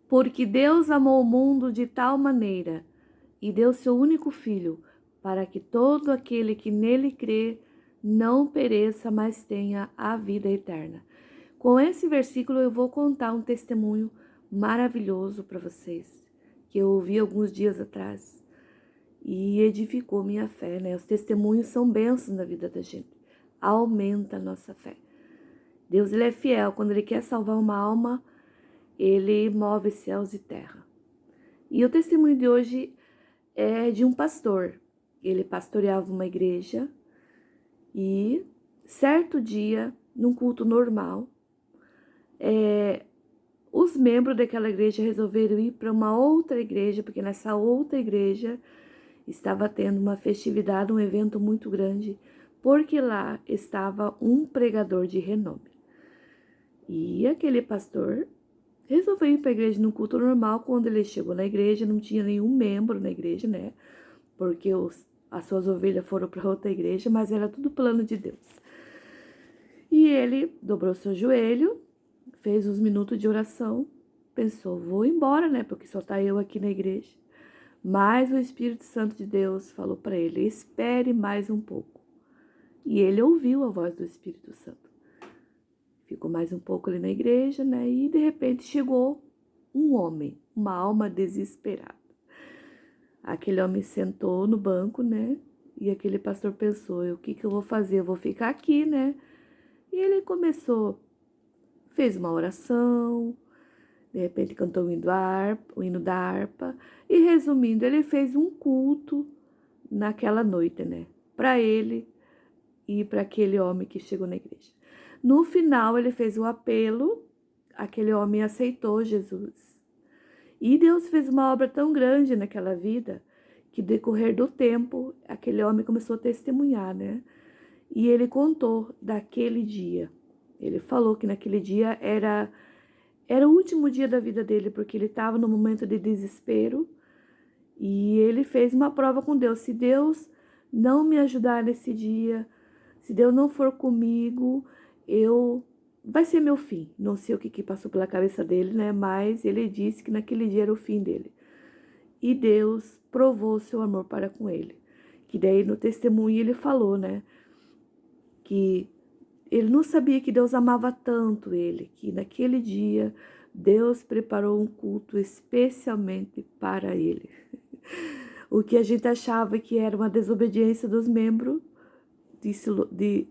Porque Deus amou o mundo de tal maneira e deu seu único filho, para que todo aquele que nele crê não pereça, mas tenha a vida eterna. Com esse versículo eu vou contar um testemunho maravilhoso para vocês, que eu ouvi alguns dias atrás e edificou minha fé, né? Os testemunhos são bênçãos na vida da gente, aumenta a nossa fé. Deus, ele é fiel, quando ele quer salvar uma alma, ele move céus e terra. E o testemunho de hoje é de um pastor. Ele pastoreava uma igreja e certo dia, num culto normal, os membros daquela igreja resolveram ir para uma outra igreja, porque nessa outra igreja estava tendo uma festividade, um evento muito grande, porque lá estava um pregador de renome. E aquele pastor resolveu ir para a igreja num culto normal. Quando ele chegou na igreja, não tinha nenhum membro na igreja, né? Porque as suas ovelhas foram para outra igreja, mas era tudo plano de Deus. E ele dobrou seu joelho, fez uns minutos de oração, pensou, vou embora, né? Porque só tá eu aqui na igreja. Mas o Espírito Santo de Deus falou para ele, espere mais um pouco. E ele ouviu a voz do Espírito Santo. Ficou mais um pouco ali na igreja, né? E de repente chegou um homem, uma alma desesperada. Aquele homem sentou no banco, né? E aquele pastor pensou, o que eu vou fazer? Eu vou ficar aqui, né? E ele começou, fez uma oração, de repente cantou o hino da harpa. E resumindo, ele fez um culto naquela noite, né? Para ele e para aquele homem que chegou na igreja. No final, ele fez o apelo, aquele homem aceitou Jesus. E Deus fez uma obra tão grande naquela vida, que decorrer do tempo, aquele homem começou a testemunhar, né? E ele contou daquele dia. Ele falou que naquele dia era o último dia da vida dele, porque ele estava no momento de desespero. E ele fez uma prova com Deus. Se Deus não me ajudar nesse dia, se Deus não for comigo, vai ser meu fim. Não sei o que passou pela cabeça dele, né? Mas ele disse que naquele dia era o fim dele. E Deus provou seu amor para com ele. Que daí no testemunho ele falou, né? Que ele não sabia que Deus amava tanto ele, que naquele dia Deus preparou um culto especialmente para ele. O que a gente achava que era uma desobediência dos membros de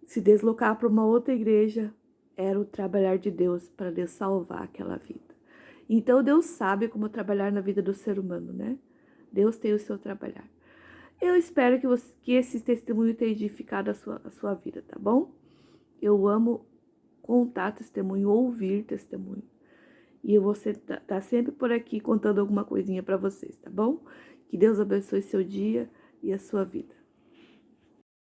se deslocar para uma outra igreja, era o trabalhar de Deus para Deus salvar aquela vida. Então Deus sabe como trabalhar na vida do ser humano, né? Deus tem o seu trabalhar. Eu espero que esse testemunho tenha edificado a sua vida, tá bom? Eu amo contar testemunho, ouvir testemunho. E eu vou estar sempre por aqui contando alguma coisinha para vocês, tá bom? Que Deus abençoe seu dia e a sua vida.